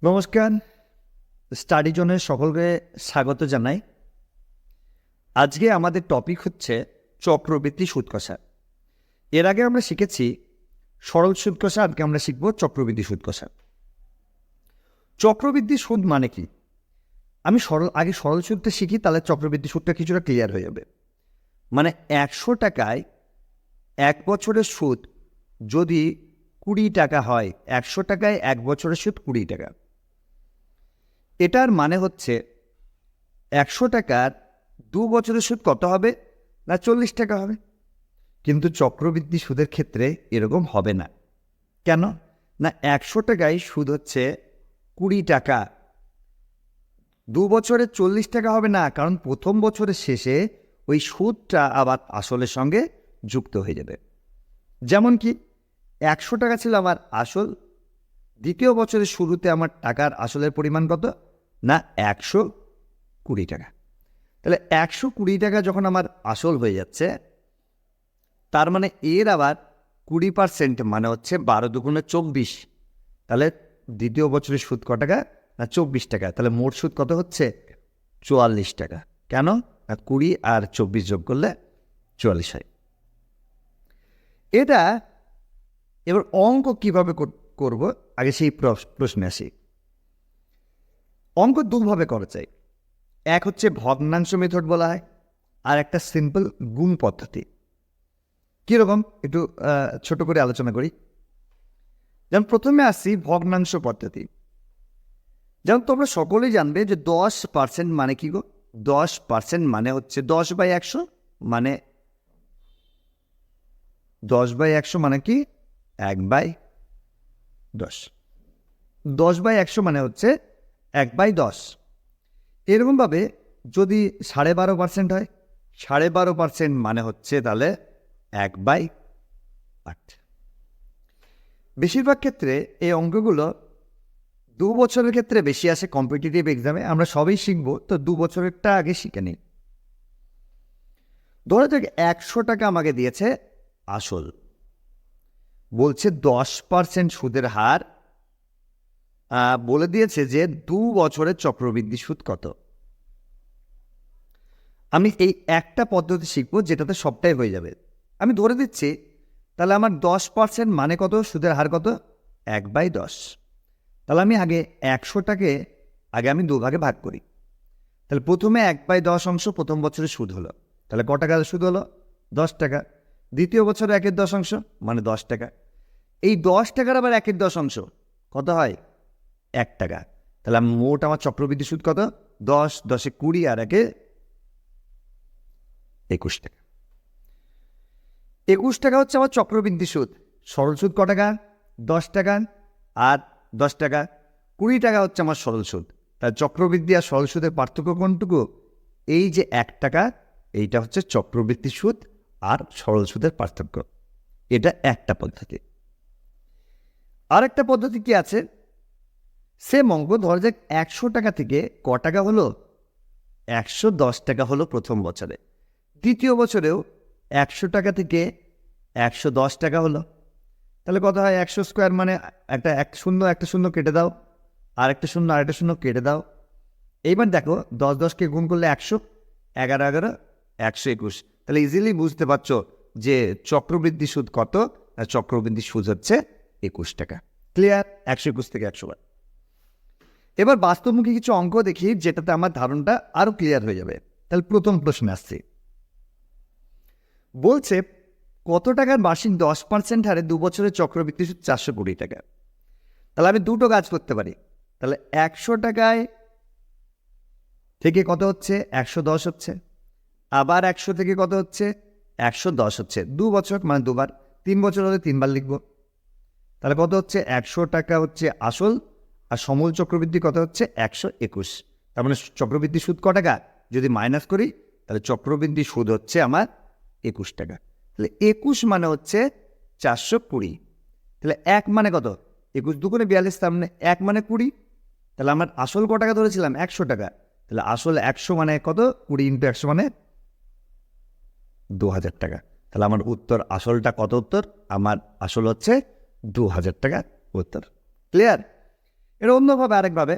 নমস্কার, স্টাডি জোনের সকলকে স্বাগত জানাই। আজকে আমাদের টপিক হচ্ছে চক্রবৃদ্ধি সুদ কষা। এর আগে আমরা শিখেছি সরল সুদ কষা, আজকে আমরা শিখব চক্রবৃদ্ধি সুদ কষা। চক্রবৃদ্ধি সুদ মানে কি? আমি আগে সরল সুদটা শিখি, তাহলে চক্রবৃদ্ধি সুদটা কিছুটা ক্লিয়ার হয়ে যাবে। মানে 100 টাকায় 1 বছরের সুদ যদি 20 টাকা হয়, 100 টাকায় 1 বছরের সুদ 20 টাকা। এটার মানে হচ্ছে 100 টাকার 2 বছরের সুদ কত হবে? না 40 টাকা হবে। কিন্তু চক্রবৃদ্ধি সুদের ক্ষেত্রে এরকম হবে না। কেন? না 100 টাকায় সুদ হচ্ছে 20 টাকা, 2 বছরে 40 টাকা হবে না, কারণ প্রথম বছরের শেষে ওই সুদটা আবার আসলের সঙ্গে যুক্ত হয়ে যাবে। যেমন কি 100 টাকা ছিল আমার আসল, দ্বিতীয় বছরের শুরুতে আমার টাকার আসলের পরিমাণ কত? না 120 টাকা। তাহলে 120 টাকা যখন আমার আসল হয়ে যাচ্ছে, তার মানে এর আবার 20% মানে হচ্ছে 12 দুগুণে 24। তাহলে দ্বিতীয় বছরের সুদ কত টাকা? না 24 টাকা। তাহলে মোট সুদ কত হচ্ছে? 44 টাকা। কেন? না 20 আর 24 যোগ করলে 44 হয়। এটা এবার অঙ্ক কিভাবে করব, আগে সেই প্রশ্নে আসি। অঙ্ক দুভাবে করা যায়। এক হচ্ছে ভগ্নাংশ মেথড বলা হয়, আর একটা সিম্পল গুণ পদ্ধতি। কীরকম একটু ছোট করে আলোচনা করি। যেমন প্রথমে আসছি ভগ্নাংশ পদ্ধতি। যেমন তোমরা সকলেই জানবে যে 10% মানে কি গো? 10% মানে হচ্ছে 10/100, মানে 10/100 মানে কি? 1/10। 10/100 মানে হচ্ছে 1/10। এরকমভাবে যদি 12.5% হয়, 12.5% মানে হচ্ছে তাহলে 1/8। বেশিরভাগ ক্ষেত্রে এই অঙ্কগুলো 2 বছরের ক্ষেত্রে বেশি আসে কম্পিটিটিভ এক্সামে। আমরা সবই শিখবো, তো 2 বছরেরটা আগে শিখে নিই। ধরো যাক 100 টাকা আমাকে দিয়েছে আসল, বলছে 10% সুদের হার, বলে দিয়েছে যে 2 বছরের চক্রবৃদ্ধি সুদ কত। আমি এই একটা পদ্ধতি শিখবো যেটাতে সবটাই হয়ে যাবে। আমি ধরে দিচ্ছি তাহলে আমার 10% মানে কত? সুদের হার কত? 1/10। তাহলে আমি আগে 100টাকে আমি 2 ভাগে ভাগ করি। তাহলে প্রথমে 1/10 অংশ প্রথম বছরের সুদ হলো, তাহলে ক টাকা সুদ হলো? 10 টাকা। দ্বিতীয় বছরে 1/10 অংশ মানে 10 টাকা। এই 10 টাকার আবার 1/10 অংশ কত হয়? 1 টাকা। তাহলে মোট আমার চক্রবৃদ্ধি সুদ কত? 10, 10 এ 20 আর 1 21 টাকা। 21 টাকা হচ্ছে আমার চক্রবৃদ্ধি সুদ। সরল সুদ ক টাকা? 10 টাকা আর 10 টাকা। 20 টাকা হচ্ছে আমার সরল সুদ। তাই চক্রবৃদ্ধি আর সরল সুদের পার্থক্য কোনটুকু? এই যে 1 টাকা, এইটা হচ্ছে চক্রবৃদ্ধি সুদ আর সরল সুদের পার্থক্য। এটা একটা পদ্ধতি। আরেকটা পদ্ধতি কি আছে? সেম অঙ্ক, ধরা যাক 100 টাকা থেকে ক টাকা হলো? 110 টাকা হলো প্রথম বছরে। দ্বিতীয় বছরেও 100 টাকা থেকে 110 টাকা হলো। তাহলে কত হয়? 100 স্কোয়ার মানে একটা শূন্য কেটে দাও, আর একটা শূন্য কেটে দাও। এইবার দেখো 10-10কে গুণ করলে 100, 11-11 121। তাহলে ইজিলি বুঝতে পারছো যে চক্রবৃদ্ধি সুদ কত? চক্রবৃদ্ধি সুদ হচ্ছে 21 টাকা। ক্লিয়ার? 121 থেকে 100 বার। এবার বাস্তবমুখী কিছু অঙ্ক দেখি, যেটাতে আমার ধারণাটা আরো ক্লিয়ার হয়ে যাবে। তাহলে প্রথম প্রশ্নে আসছি। বলছে কত টাকার মাসিক 10% হারে 2 বছরের চক্রবৃদ্ধি সুদ? 420 টাকা। তাহলে আমি দুটো কাজ করতে পারি। তাহলে 100 টাকায় থেকে কত হচ্ছে? 110 হচ্ছে। আবার 100 থেকে কত হচ্ছে? 110 হচ্ছে। 2 বছর মানে দুবার। 3 বছর হলে 3 বার লিখব। তাহলে কত হচ্ছে? 100 টাকা হচ্ছে আসল, আর সমূল চক্রবৃদ্ধি কত হচ্ছে? 121। তার মানে চক্রবৃদ্ধি সুদ ক টাকা? যদি মাইনাস করি তাহলে চক্রবৃদ্ধি সুদ হচ্ছে আমার 21 টাকা। তাহলে 21 মানে হচ্ছে 420। তাহলে 1 মানে কত? 21 দুগুণে 42, তার মানে 1 মানে 20। তাহলে আমার আসল ক টাকা ধরেছিলাম? 100 টাকা। তাহলে আসল 100 মানে কত? 20 ইন্টু 100 মানে 2000 টাকা। তাহলে আমার উত্তর, আসলটা কত উত্তর? আমার আসল হচ্ছে 2000 টাকা উত্তর। ক্লিয়ার? এটা অন্যভাবে আরেকভাবে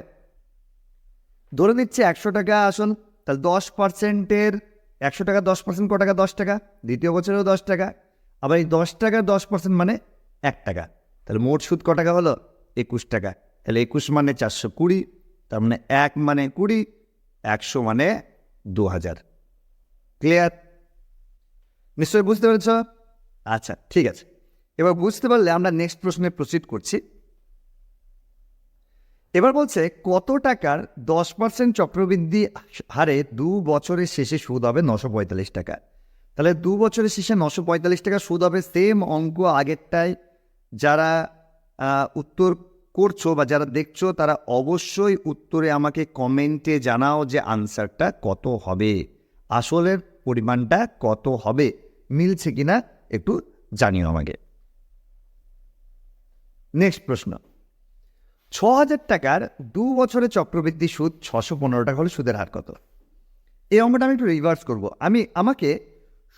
ধরে নিচ্ছে 100 টাকা আসল, তাহলে 10%-এর 100 টাকা 10% ক টাকা? 10 টাকা। দ্বিতীয় বছরেও 10 টাকা, আবার এই 10 টাকার 10% মানে 1 টাকা। তাহলে মোট সুদ ক টাকা হলো? 21 টাকা। তাহলে 21 মানে 420, তার মানে 1 মানে 20, 100 মানে 2000। ক্লিয়ার? নিশ্চয়ই বুঝতে পেরেছ? আচ্ছা, ঠিক আছে। এবার বুঝতে পারলে আমরা নেক্সট প্রশ্নে প্রসিড করছি। এবার বলছে কত টাকার 10% চক্রবৃদ্ধি হারে 2 বছরের শেষে সুদ হবে 945 টাকা। তাহলে 2 বছরের শেষে 945 টাকা সুদ হবে। সেম অঙ্ক আগেরটাই। যারা উত্তর করছো বা যারা দেখছো তারা অবশ্যই উত্তরে আমাকে কমেন্টে জানাও যে আনসারটা কত হবে, আসলের পরিমাণটা কত হবে, মিলছে কিনা একটু জানিও আমাকে। নেক্সট প্রশ্ন, 6000 টাকার 2 বছরে চক্রবৃদ্ধি সুদ 615 টাকা হলে সুদের হার কত? এই অঙ্কটা আমি একটু রিভার্স করবো। আমাকে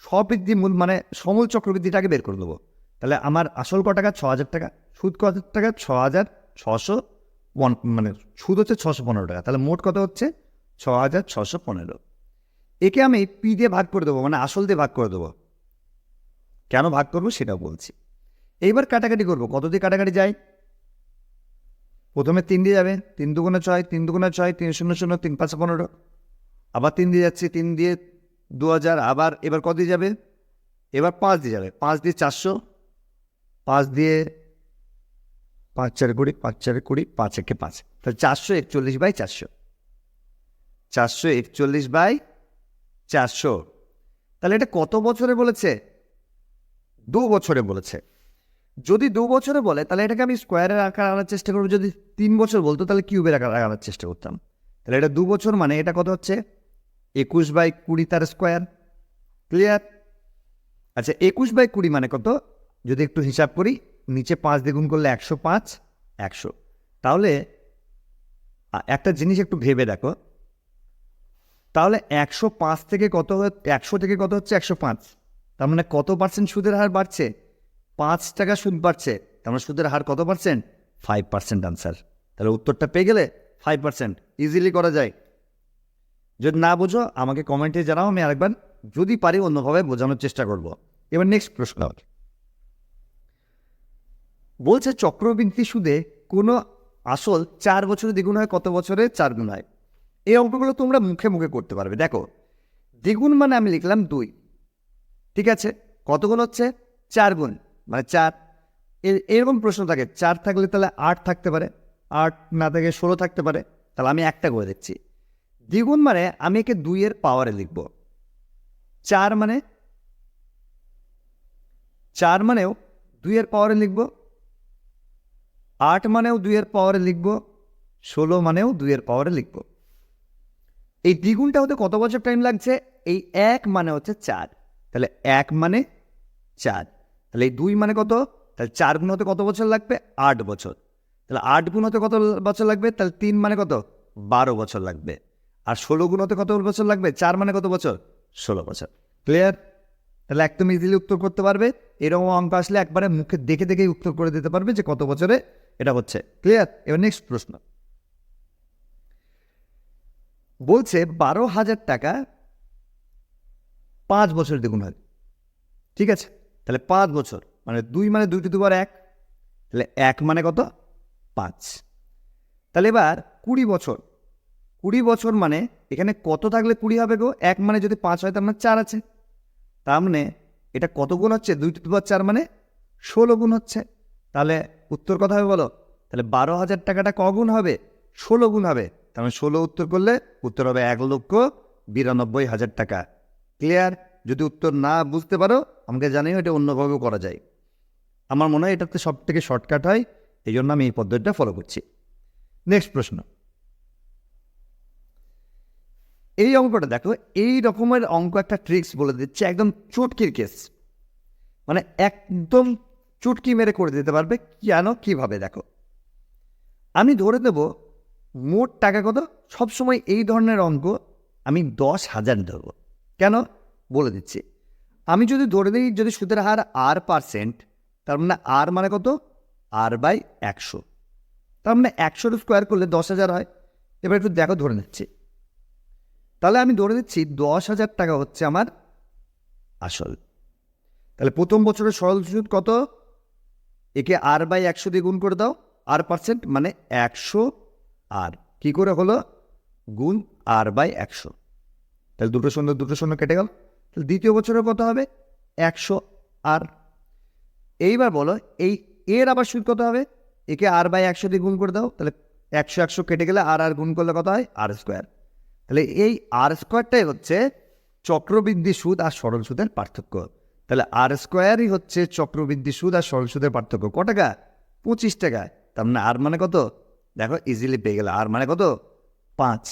স্ববৃদ্ধি মূল মানে সমূল চক্রবৃদ্ধিটাকে বের করে দেবো। তাহলে আমার আসল ক টাকা? 6000 টাকা। সুদ কত টাকা? 6600, মানে সুদ হচ্ছে 615 টাকা। তাহলে মোট কত হচ্ছে? 6615। একে আমি পি দিয়ে ভাগ করে দেবো, মানে আসল দিয়ে ভাগ করে দেবো। কেন ভাগ করবো সেটাও বলছি। এইবার কাটাকাটি করবো। কত দিয়ে কাটাকাটি যায়? প্রথমে 3 দিয়ে যাবে, 3 দুগুণে 6, 3 দুগুণে 6, 3 শূন্য 0, 3 5 15, আবার 3 দিয়ে যাচ্ছে, 3 দিয়ে 2000, আবার এবার কত দিয়ে যাবে? এবার 5 দিয়ে যাবে, 5 দিয়ে 400, 5 দিয়ে 5 4 20, 5 4 20, 5 1 5, তাহলে 441/400, 441/400। তাহলে এটা কত বছরে বলেছে? 2 বছরে বলেছে। যদি 2 বছরে বলে তাহলে এটাকে আমি স্কোয়ারের আকার আনার চেষ্টা করবো। যদি 3 বছর বলতো তাহলে কিউবের আকার আনার চেষ্টা করতাম। তাহলে এটা 2 বছর মানে এটা কত হচ্ছে? 21/20 তার স্কোয়ার। ক্লিয়ার? আচ্ছা, 21/20 মানে কত? যদি একটু হিসাব করি, নিচে 5 দ্বিগুণ করলে 105, 100। তাহলে একটা জিনিস একটু ভেবে দেখো, তাহলে 105 থেকে কত 100 থেকে কত হচ্ছে? 105। তার মানে কত পার্সেন্ট সুদের হার বাড়ছে? 5 টাকা সুদ বাড়ছে। তার মানে সুদের হার কত পার্সেন্ট? 5% আনসার। তাহলে উত্তরটা পেয়ে গেলে 5%, ইজিলি করা যায়। যদি না বোঝো আমাকে কমেন্টে জানাও, আমি আরেকবার যদি পারি অন্যভাবে বোঝানোর চেষ্টা করব। এবার নেক্সট প্রশ্ন বলছে চক্রবৃদ্ধি সুদে কোনো আসল 4 বছরে দ্বিগুণ হয়, কত বছরে 4 গুণ হয়? এই অঙ্কগুলো তোমরা মুখে মুখে করতে পারবে। দেখো, দ্বিগুণ মানে আমি লিখলাম 2, ঠিক আছে? কত গুণ হচ্ছে? 4 গুণ, মানে 4। এরকম প্রশ্ন থাকে, 4 থাকলে তাহলে 8 থাকতে পারে, 8 না থেকে 16 থাকতে পারে। তাহলে আমি একটা করে দিচ্ছি। দ্বিগুণ মানে আমি একে 2 এর পাওয়ারে লিখব। 4 মানেও 2 এর পাওয়ারে লিখব, 8 মানেও 2 এর পাওয়ারে লিখব, 16 মানেও 2 এর পাওয়ারে লিখব। এই দ্বিগুণটা হতে কত বছর টাইম লাগছে? এই 1 মানে হচ্ছে 4, তাহলে 1 মানে 4। তাহলে এই 2 মানে কত? তাহলে 4 গুণ হতে কত বছর লাগবে? 8 বছর। তাহলে 8 গুণ হতে কত বছর লাগবে? তাহলে 3 মানে কত? 12 বছর লাগবে। আর 16 গুণ হতে কত বছর লাগবে? 4 মানে কত বছর? 16 বছর। ক্লিয়ার? তাহলে একদম ইজিলি উত্তর করতে পারবে। এরকম অঙ্ক আসলে একবারে মুখে দেখে দেখেই উত্তর করে দিতে পারবে যে কত বছরে এটা হচ্ছে। ক্লিয়ার? এবার নেক্সট প্রশ্ন বলছে 12,000 টাকা 5 বছর দ্বিগুণ হয়। ঠিক আছে? তাহলে 5 বছর মানে 2 মানে 2 টু দি পাওয়ার 1, তাহলে 1 মানে কত? 5। তাহলে এবার 20 বছর, 20 বছর মানে এখানে কত থাকলে 20 হবে গো? 1 মানে যদি 5 হয় তার মানে 4 আছে। তার মানে এটা কত গুণ হচ্ছে? 2 টু দি পাওয়ার 4 মানে 16 গুণ হচ্ছে। তাহলে উত্তর কত হবে বলো? তাহলে 12,000 টাকাটা ক গুণ হবে? 16 গুণ হবে। তার মানে 16 উত্তর করলে উত্তর হবে 1,92,000 টাকা। ক্লিয়ার? যদি উত্তর না বুঝতে পারো আমাকে জানিও, এটা অন্যভাবেও করা যায়। আমার মনে হয় এটাতে সব থেকে শর্টকাট হয়, এই জন্য আমি এই পদ্ধতিটা ফলো করছি। নেক্সট প্রশ্ন, এই অঙ্কটা দেখো, এই রকমের অঙ্ক একটা ট্রিক্স বলে দিচ্ছে, একদম চুটকির কেস, মানে একদম চুটকি মেরে করে দিতে পারবে। কেন, কিভাবে? দেখো, আমি ধরে দেব মোট টাকা কত। সবসময় এই ধরনের অঙ্ক আমি 10,000 ধরব। কেন বলে দিচ্ছি। আমি যদি ধরে দিই, যদি সুদের হার R%, তার মানে আর মানে কত? R/100। তার মানে 100 স্কোয়ার করলে 10,000 হয়। এবার একটু দেখো, ধরে নিচ্ছি, তাহলে আমি ধরে নিচ্ছি 10,000 টাকা হচ্ছে আমার আসল। তাহলে প্রথম বছরের সরল সুদ কত? একে R/100 দিয়ে গুণ করে দাও, R% মানে 100 R, কি করে হলো? গুণ R/100। তাহলে দুটো শূন্য কেটে গেল। তাহলে দ্বিতীয় বছরে কত হবে? 100 R। এইবার বলো এই এর আবার সুদ কত হবে? একে R/100 দিয়ে গুণ করে দাও, তাহলে 100 কেটে গেলে আর গুণ করলে কত হয়? R²। তাহলে এই R²টাই হচ্ছে চক্রবৃদ্ধি সুদ আর সরল সুদের পার্থক্য। তাহলে R²ই হচ্ছে চক্রবৃদ্ধি সুদ আর সরল সুদের পার্থক্য। ক টাকা? 25 টাকা। তার মানে আর মানে কত? দেখো ইজিলি পেয়ে গেলে, আর মানে কত? 5।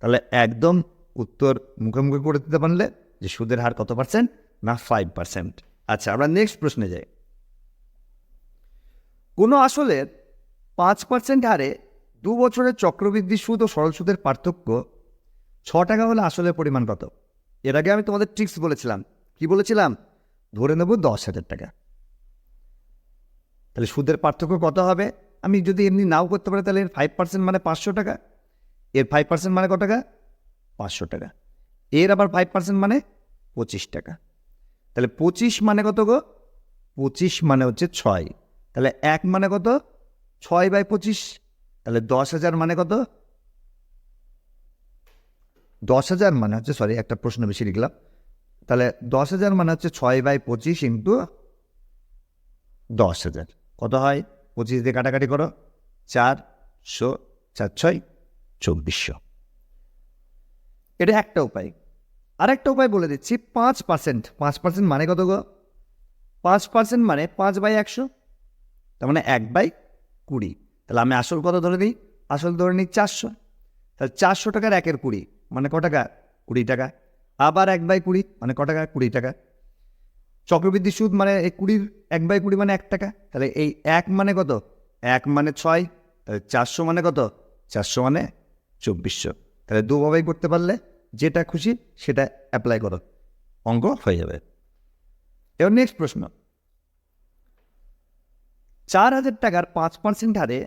তাহলে একদম উত্তর মুখোমুখি করে দিতে পারলে যে সুদের হার কত পার্সেন্ট? না 5%। আচ্ছা, আমরা নেক্সট প্রশ্নে যাই। কোনো আসলের 5% হারে 2 বছরের চক্রবৃদ্ধি সুদ ও সরল সুদের পার্থক্য 6 টাকা হলে আসলের পরিমাণ কত? এর আগে আমি তোমাদের ট্রিক্স বলেছিলাম। কি বলেছিলাম? ধরে নেব 10,000 টাকা। তাহলে সুদের পার্থক্য কত হবে? আমি যদি এমনি নাও করতে পারি, তাহলে এর 5% মানে 500 টাকা। এর 5% মানে কত টাকা? 500 টাকা। এর আবার 5% মানে 25 টাকা। তাহলে 25 মানে কত গো? 25 মানে হচ্ছে 6। তাহলে 1 মানে কত? 6/25। তাহলে 10,000 মানে কত? 10,000 মানে হচ্ছে, সরি একটা প্রশ্ন বেশি লিখলাম। তাহলে 10,000 মানে হচ্ছে 6/25 ইন্টু 10,000। কত হয়? 25 দিয়ে কাটাকাটি করো, 400, 4×6 2400। এটা একটা উপায়। আরেকটা উপায় বলে দিচ্ছি, 5%। 5% মানে কত গো? 5% মানে 5/100, তার মানে 1/20। তাহলে আমি আসল কত ধরে দিই? আসল ধরে নিই 400। তাহলে 400 টাকার 1/20 মানে ক টাকা? 20 টাকা। আবার 1/20 মানে ক টাকা? 20 টাকা। চক্রবৃদ্ধি সুদ মানে এই 20 1/20 মানে 1 টাকা। তাহলে এই 1 মানে কত? 1 মানে 6। তাহলে 400 মানে কত? 400 মানে 2400। তাহলে দুভাবেই করতে পারলে যেটা খুশি সেটা অ্যাপ্লাই করো, অঙ্ক হয়ে যাবে। এবার নেক্সট প্রশ্ন, 4,000 টাকার 5% হারে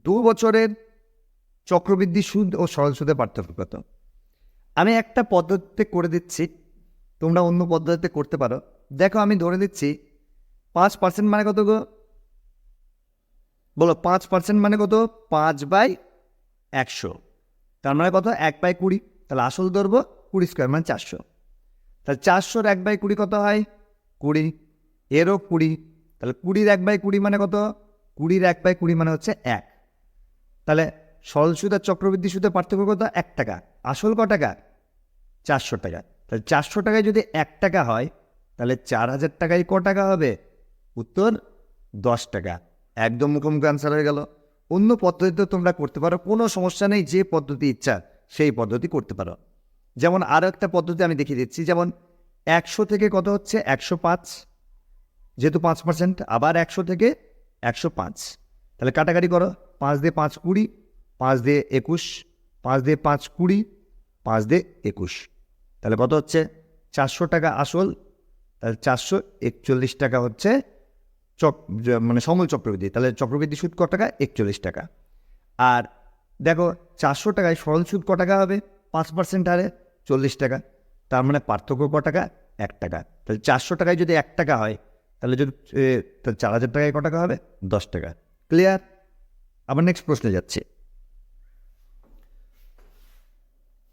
2 বছরের চক্রবৃদ্ধি সুদ ও সরল সুদের পার্থক্য কত? আমি একটা পদ্ধতিতে করে দিচ্ছি, তোমরা অন্য পদ্ধতিতে করতে পারো। দেখো আমি ধরে দিচ্ছি 5% মানে কত গো? বলো 5% মানে কত? 5/100। তার মানে কত? 1/20। তাহলে আসল ধরবো 20² মানে 400। তাহলে 400-র 1/20 কত হয়? 20। এরও 20। তাহলে 20-র 1/20 মানে কত? 20-র 1/20 মানে হচ্ছে 1। তাহলে সরল সুদ আর চক্রবৃদ্ধি সুদের পার্থক্য কত? 1 টাকা। আসল ক টাকা? 400 টাকা। তাহলে 400 টাকায় যদি 1 টাকা হয়, তাহলে 4,000 টাকায় ক টাকা হবে? উত্তর 10 টাকা। একদম মুখোমুখি আনসার হয়ে গেল। অন্য পদ্ধতিতে তোমরা করতে পারো, কোনো সমস্যা নেই। যে পদ্ধতি ইচ্ছা সেই পদ্ধতি করতে পারো। যেমন আরও একটা পদ্ধতি আমি দেখিয়ে দিচ্ছি। যেমন 100 থেকে কত হচ্ছে? 105, যেহেতু 5%। আবার 100 থেকে 105। তাহলে কাটাকাটি করো, 5 দিয়ে 5 20, 5 দিয়ে 21, 5 দিয়ে 5 20, 5 দিয়ে 21। তাহলে কত হচ্ছে? 400 টাকা আসল। তাহলে 441 টাকা হচ্ছে মানে সমূল চক্রবৃদ্ধি। তাহলে চক্রবৃদ্ধি সুদ ক টাকা? 41 টাকা। আর দেখো 400 টাকায় সরল সুদ ক টাকা হবে? 5% হারে 40 টাকা। তার মানে পার্থক্য ক টাকা? 1 টাকা। তাহলে 400 টাকায় যদি 1 টাকা হয়, তাহলে যদি 4,000 টাকায় ক টাকা হবে? 10 টাকা। ক্লিয়ার? আবার নেক্সট প্রশ্নে যাচ্ছে।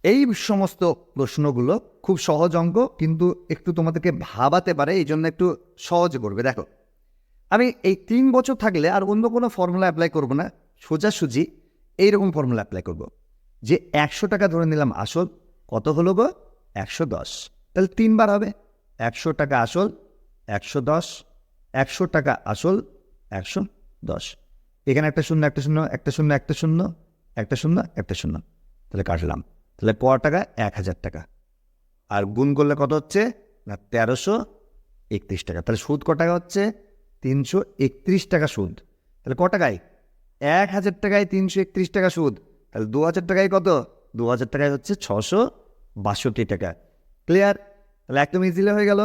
এই সমস্ত প্রশ্নগুলো খুব সহজ অঙ্ক, কিন্তু একটু তোমাদেরকে ভাবাতে পারে, এই জন্য একটু সহজ করবে। দেখো আমি এই 3 বছর থাকলে আর অন্য কোনো ফর্মুলা অ্যাপ্লাই করব না, সোজাসুজি এইরকম ফর্মুলা অ্যাপ্লাই করব। যে 100 টাকা ধরে নিলাম আসল, কত হলো গো? 110। তাহলে 3 বার হবে। 100 টাকা আসল, 110, 100 টাকা আসল, 110। এখানে একটা শূন্য, একটা শূন্য, একটা শূন্য, একটা শূন্য, একটা শূন্য, একটা শূন্য। তাহলে কাটলাম। তাহলে ক টাকা? 1,000 টাকা। আর গুণ করলে কত হচ্ছে? না 1,331 টাকা। তাহলে সুদ ক টাকা হচ্ছে? 331 টাকা সুদ। তাহলে ক টাকায়? 1,000 টাকায় 331 টাকা সুদ। তাহলে 2,000 টাকায় কত? 2,000 টাকায় হচ্ছে 662 টাকা। ক্লিয়ার? তাহলে একদম ইজিলি হয়ে গেল।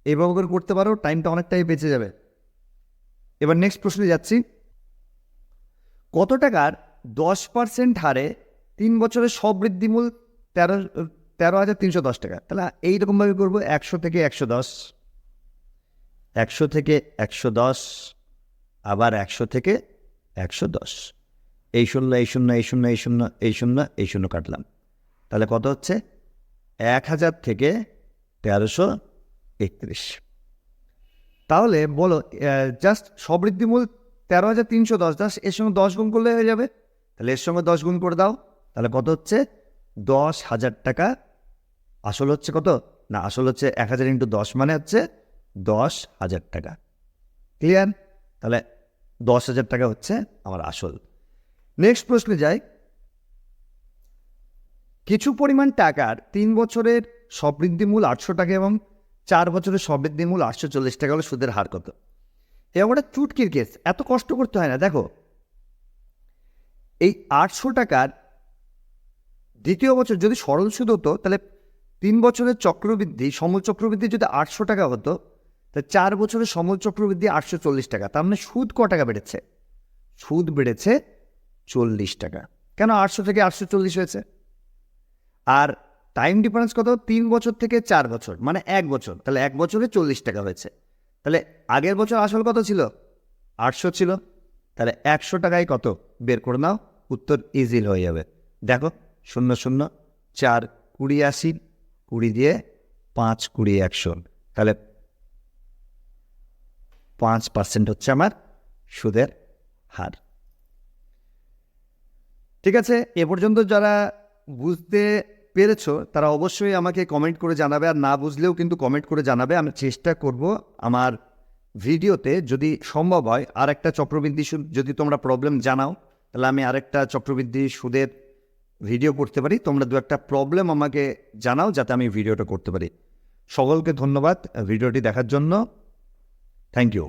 এইভাবে করে করতে পারো, টাইমটা অনেকটাই বেঁচে যাবে। এবার নেক্সট প্রশ্নে যাচ্ছি। কত টাকার 10% হারে 3 বছরের সবৃদ্ধিমূল 13,310 টাকা। তাহলে এইরকমভাবে করবো, 100 থেকে 110, 100 থেকে 110, আবার 100 থেকে 110, এই শূন্য এই শূন্য এই শূন্য এই শূন্য এই শূন্য এই শূন্য কাটলাম, তাহলে কত হচ্ছে 1000 থেকে 1331। তাহলে বলো, জাস্ট সবৃদ্ধিমূল 13,310, এর সঙ্গে 10 গুণ করলে হয়ে যাবে। তাহলে এর সঙ্গে 10 গুণ করে দাও, তাহলে কত হচ্ছে 10,000 টাকা। আসল হচ্ছে কত না, আসল হচ্ছে 1000 × 10 মানে হচ্ছে 10,000 টাকা। ক্লিয়ার? তাহলে 10,000 টাকা হচ্ছে আমার আসল। নেক্সট প্রশ্নে যাই। কিছু পরিমাণ টাকার 3 বছরের সবৃদ্ধিমূল 800 টাকা এবং 4 বছরের সবৃদ্ধিমূল 840 টাকা হলে সুদের হার কত? এবার একটা চুটকির কেস, এত কষ্ট করতে হয় না। দেখো, এই 800 টাকার দ্বিতীয় বছর যদি সরল সুদ হতো, তাহলে 3 বছরের চক্রবৃদ্ধি, সমল চক্রবৃদ্ধি যদি 800 টাকা হতো, তাহলে 4 বছরের সমল চক্রবৃদ্ধি 840 টাকা। তার মানে সুদ ক টাকা বেড়েছে? সুদ বেড়েছে 40 টাকা। কেন 800 থেকে 840 হয়েছে? আর টাইম ডিফারেন্স কত? 3 বছর থেকে 4 বছর, মানে 1 বছর। তাহলে 1 বছরে 40 টাকা হয়েছে। তাহলে আগের বছর আসল কত ছিল? 800 ছিল। তাহলে 100 টাকায় কত বের করে নাও, উত্তর ইজিল হয়ে যাবে। দেখো, 0 0 4 20 80, 20 দিয়ে 5 20 100, তাহলে 5% হচ্ছে আমার সুদের হার। ঠিক আছে, এ পর্যন্ত যারা বুঝতে পেরেছো তারা অবশ্যই আমাকে কমেন্ট করে জানাবে, আর না বুঝলেও কিন্তু কমেন্ট করে জানাবে। আমি চেষ্টা করব আমার ভিডিওতে যদি সম্ভব হয় আর একটা চক্রবৃদ্ধি সুদ, যদি তোমরা প্রবলেম জানাও তাহলে আমি আরেকটা চক্রবৃদ্ধি সুদের ভিডিও করতে পারি। তোমরা দু একটা প্রবলেম আমাকে জানাও যাতে আমি ভিডিওটা করতে পারি। সকলকে ধন্যবাদ ভিডিওটি দেখার জন্য। Thank you.